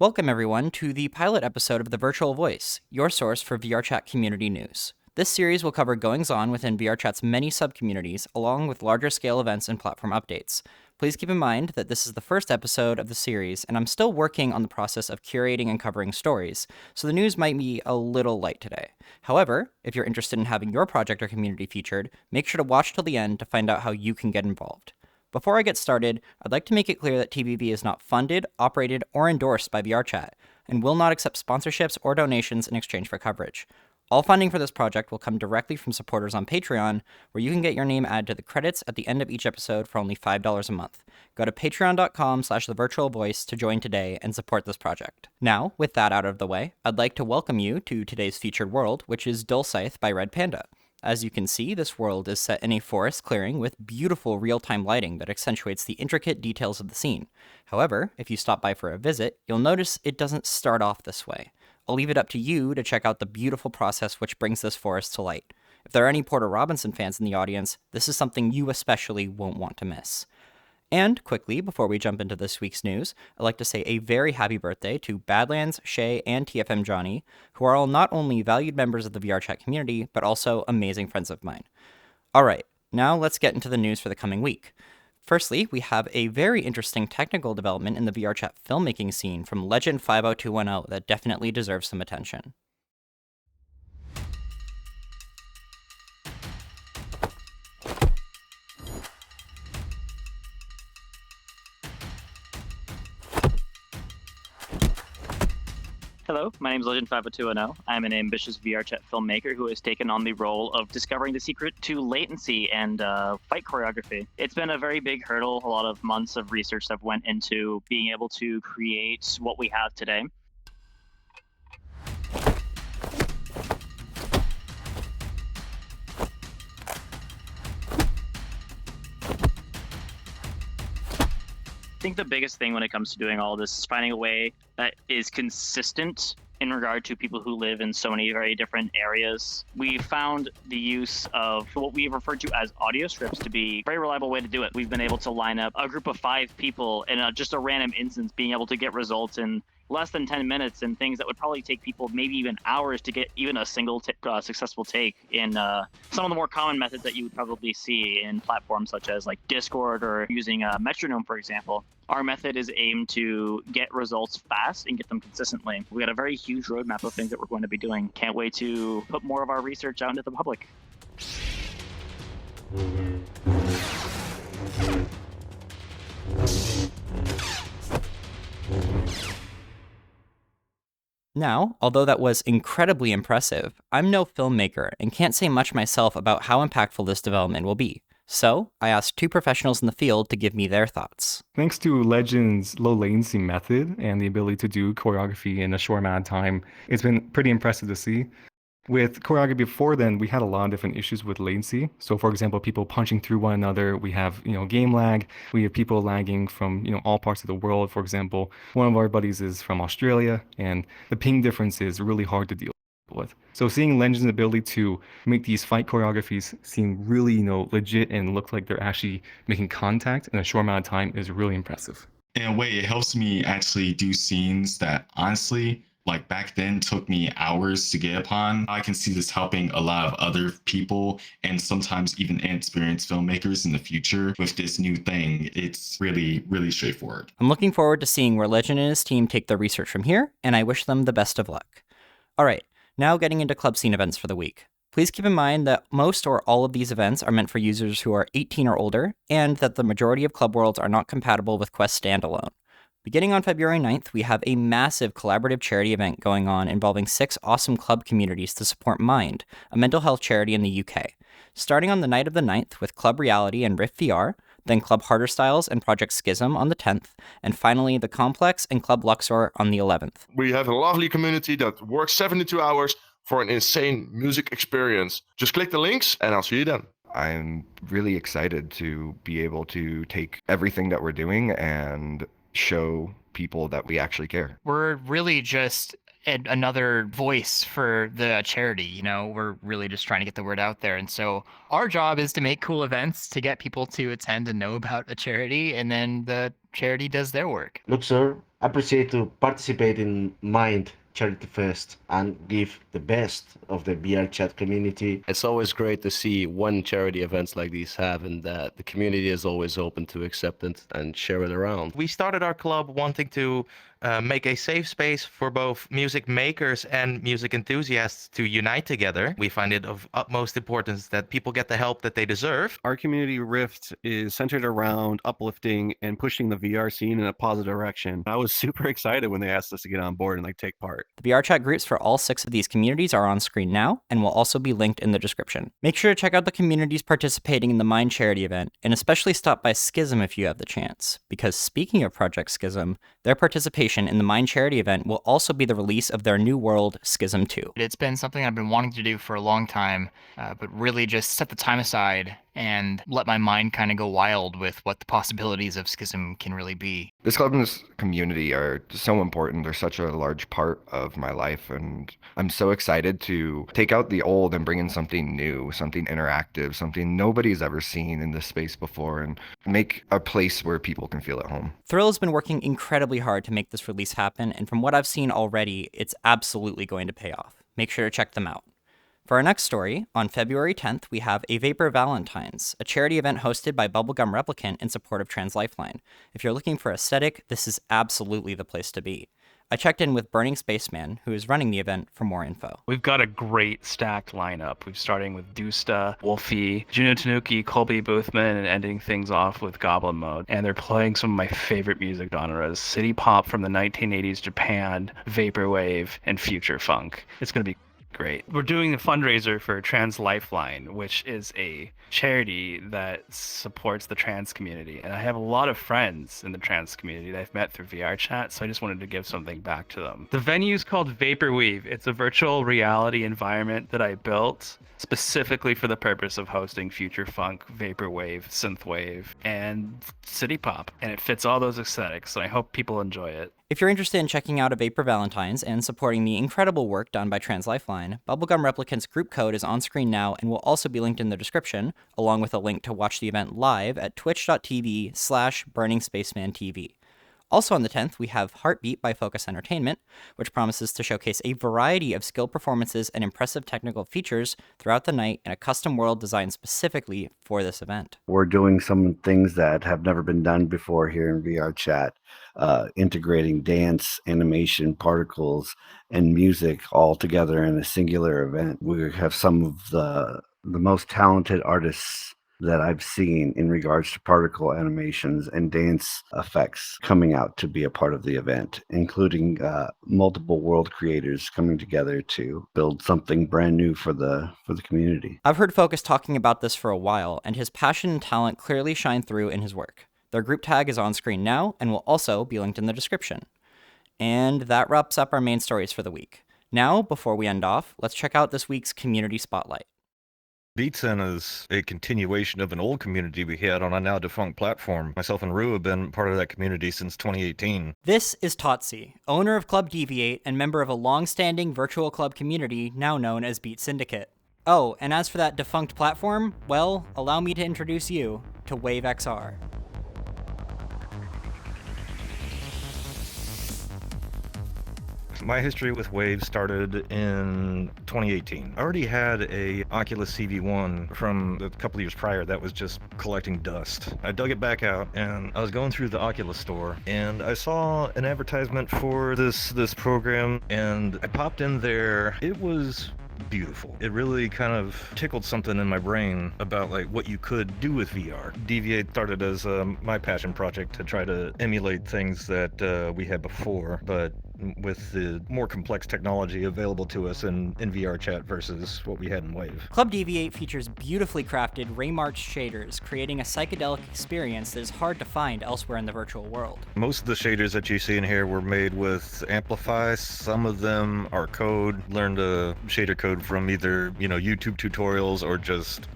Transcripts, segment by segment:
Welcome, everyone, to the pilot episode of The Virtual Voice, your source for VRChat community news. This series will cover goings-on within VRChat's many subcommunities, along with larger-scale events and platform updates. Please keep in mind that this is the first episode of the series, and I'm still working on the process of curating and covering stories, so the news might be a little light today. However, if you're interested in having your project or community featured, make sure to watch till the end to find out how you can get involved. Before I get started, I'd like to make it clear that TVV is not funded, operated, or endorsed by VRChat, and will not accept sponsorships or donations in exchange for coverage. All funding for this project will come directly from supporters on Patreon, where you can get your name added to the credits at the end of each episode for only $5 a month. Go to patreon.com/thevirtualvoice to join today and support this project. Now, with that out of the way, I'd like to welcome you to today's featured world, which is Dulcithe by Red Panda. As you can see, this world is set in a forest clearing with beautiful real-time lighting that accentuates the intricate details of the scene. However, if you stop by for a visit, you'll notice it doesn't start off this way. I'll leave it up to you to check out the beautiful process which brings this forest to light. If there are any Porter Robinson fans in the audience, this is something you especially won't want to miss. And quickly, before we jump into this week's news, I'd like to say a very happy birthday to Badlands, Shay, and TFM Johnny, who are all not only valued members of the VRChat community, but also amazing friends of mine. Alright, now let's get into the news for the coming week. Firstly, we have a very interesting technical development in the VRChat filmmaking scene from Legend 50210 that definitely deserves some attention. Hello, my name is Legend 50210. I'm an ambitious VRChat filmmaker who has taken on the role of discovering the secret to latency and fight choreography. It's been a very big hurdle, a lot of months of research that went into being able to create what we have today. I think the biggest thing when it comes to doing all this is finding a way that is consistent in regard to people who live in so many very different areas. We found the use of what we refer to as audio strips to be a very reliable way to do it. We've been able to line up a group of 5 people in just a random instance, being able to get results in less than 10 minutes and things that would probably take people maybe even hours to get even a single successful take in some of the more common methods that you would probably see in platforms such as like Discord or using a metronome, for example. Our method is aimed to get results fast and get them consistently. We got a very huge roadmap of things that we're going to be doing. Can't wait to put more of our research out into the public. Now, although that was incredibly impressive, I'm no filmmaker and can't say much myself about how impactful this development will be. So, I asked 2 professionals in the field to give me their thoughts. Thanks to Legend's low latency method and the ability to do choreography in a short amount of time, it's been pretty impressive to see. With choreography before then, we had a lot of different issues with latency. So for example, people punching through one another, we have, game lag, we have people lagging from, all parts of the world. For example, one of our buddies is from Australia, and the ping difference is really hard to deal with. So seeing Legend's ability to make these fight choreographies seem really, legit and look like they're actually making contact in a short amount of time is really impressive. In a way, it helps me actually do scenes that honestly, like back then, took me hours to get upon. I can see this helping a lot of other people and sometimes even inexperienced filmmakers in the future with this new thing. It's really, really straightforward. I'm looking forward to seeing where Legend and his team take their research from here, and I wish them the best of luck. Alright, now getting into club scene events for the week. Please keep in mind that most or all of these events are meant for users who are 18 or older, and that the majority of club worlds are not compatible with Quest standalone. Beginning on February 9th, we have a massive collaborative charity event going on involving 6 awesome club communities to support Mind, a mental health charity in the UK. Starting on the night of the 9th with Club Reality and Rift VR, then Club Harder Styles and Project SCHISM on the 10th, and finally The Complex and Club Luxor on the 11th. We have a lovely community that works 72 hours for an insane music experience. Just click the links and I'll see you then. I'm really excited to be able to take everything that we're doing and show people that we actually care. We're really just another voice for the charity. You know, we're really just trying to get the word out there. And so our job is to make cool events to get people to attend and know about a charity, and then the charity does their work. Luxor appreciate to participate in Mind Charity Fest and give the best of the VRChat community. It's always great to see one charity events like these have, and that the community is always open to accept it and share it around. We started our club wanting to make a safe space for both music makers and music enthusiasts to unite together. We find it of utmost importance that people get the help that they deserve. Our community Rift is centered around uplifting and pushing the VR scene in a positive direction. I was super excited when they asked us to get on board and take part. The VRChat groups for all 6 of these communities are on screen now and will also be linked in the description. Make sure to check out the communities participating in the Mind charity event, and especially stop by SCHISM if you have the chance, because speaking of Project SCHISM, their participation in the Mind charity event will also be the release of their new world, SCHISM 2. It's been something I've been wanting to do for a long time, but really just set the time aside and let my mind kind of go wild with what the possibilities of SCHISM can really be. This club and this community are so important. They're such a large part of my life, and I'm so excited to take out the old and bring in something new, something interactive, something nobody's ever seen in this space before, and make a place where people can feel at home. Thrill has been working incredibly hard to make this release happen, and from what I've seen already, it's absolutely going to pay off. Make sure to check them out. For our next story, on February 10th, we have a Vapor Valentines, a charity event hosted by Bubblegum Replicant in support of Trans Lifeline. If you're looking for aesthetic, this is absolutely the place to be. I checked in with Burning Spaceman, who is running the event, for more info. We've got a great stacked lineup. We're starting with Dusta, Wolfie, Juno Tanuki, Colby Boothman, and ending things off with Goblin Mode. And they're playing some of my favorite music genres: city pop from the 1980s Japan, vaporwave, and future funk. It's going to be great. We're doing a fundraiser for Trans Lifeline, which is a charity that supports the trans community. And I have a lot of friends in the trans community that I've met through VRChat, so I just wanted to give something back to them. The venue is called Vaporweave. It's a virtual reality environment that I built specifically for the purpose of hosting future funk, vaporwave, synthwave, and city pop. And it fits all those aesthetics, so I hope people enjoy it. If you're interested in checking out a Vapor Valentines and supporting the incredible work done by Trans Lifeline, Bubblegum Replicant's group code is on screen now and will also be linked in the description, along with a link to watch the event live at twitch.tv/burningspacemantv. Also on the 10th, we have Heartbeat by Focus Entertainment, which promises to showcase a variety of skilled performances and impressive technical features throughout the night in a custom world designed specifically for this event. We're doing some things that have never been done before here in VRChat, integrating dance, animation, particles, and music all together in a singular event. We have some of the most talented artists that I've seen in regards to particle animations and dance effects coming out to be a part of the event, including multiple world creators coming together to build something brand new for the community. I've heard Focus talking about this for a while, and his passion and talent clearly shine through in his work. Their group tag is on screen now and will also be linked in the description. And that wraps up our main stories for the week. Now, before we end off, let's check out this week's Community Spotlight. Beatsen is a continuation of an old community we had on a now defunct platform. Myself and Rue have been part of that community since 2018. This is Totsi, owner of Club Deviate and member of a long-standing virtual club community now known as Beat Syndicate. Oh, and as for that defunct platform, well, allow me to introduce you to Wave XR. My history with Wave started in 2018. I already had a Oculus CV1 from a couple years prior that was just collecting dust. I dug it back out and I was going through the Oculus store and I saw an advertisement for this program and I popped in there. It was beautiful. It really kind of tickled something in my brain about like what you could do with VR. Deviate started as my passion project to try to emulate things that we had before, but with the more complex technology available to us in VRChat versus what we had in Wave. Club Deviate features beautifully crafted Raymarch shaders, creating a psychedelic experience that is hard to find elsewhere in the virtual world. Most of the shaders that you see in here were made with Amplify. Some of them are code. Learned a shader code from either, YouTube tutorials or just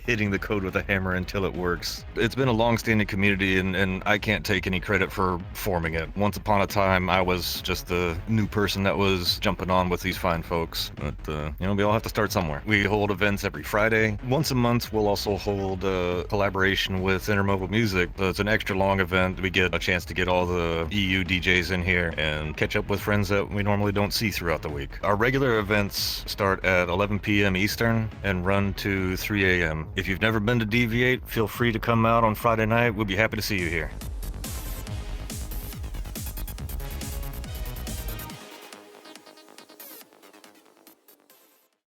hitting the code with a hammer until it works. It's been a long-standing community, and I can't take any credit for forming it. Once upon a time, I was just the new person that was jumping on with these fine folks. But, we all have to start somewhere. We hold events every Friday. Once a month, we'll also hold a collaboration with Intermobile Music. So it's an extra long event. We get a chance to get all the EU DJs in here and catch up with friends that we normally don't see throughout the week. Our regular events start at 11 p.m. Eastern and run to 3 a.m. If you've never been to Deviate, feel free to come out on Friday night. We'll be happy to see you here.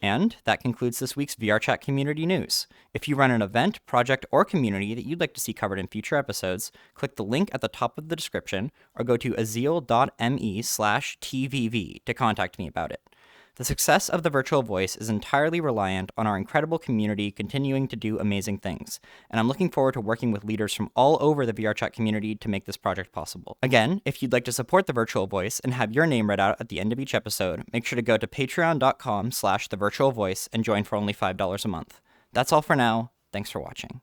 And that concludes this week's VRChat community news. If you run an event, project, or community that you'd like to see covered in future episodes, click the link at the top of the description or go to azeel.me/tvv to contact me about it. The success of the Virtual Voice is entirely reliant on our incredible community continuing to do amazing things, and I'm looking forward to working with leaders from all over the VRChat community to make this project possible. Again, if you'd like to support the Virtual Voice and have your name read out at the end of each episode, make sure to go to patreon.com/thevirtualvoice and join for only $5 a month. That's all for now. Thanks for watching.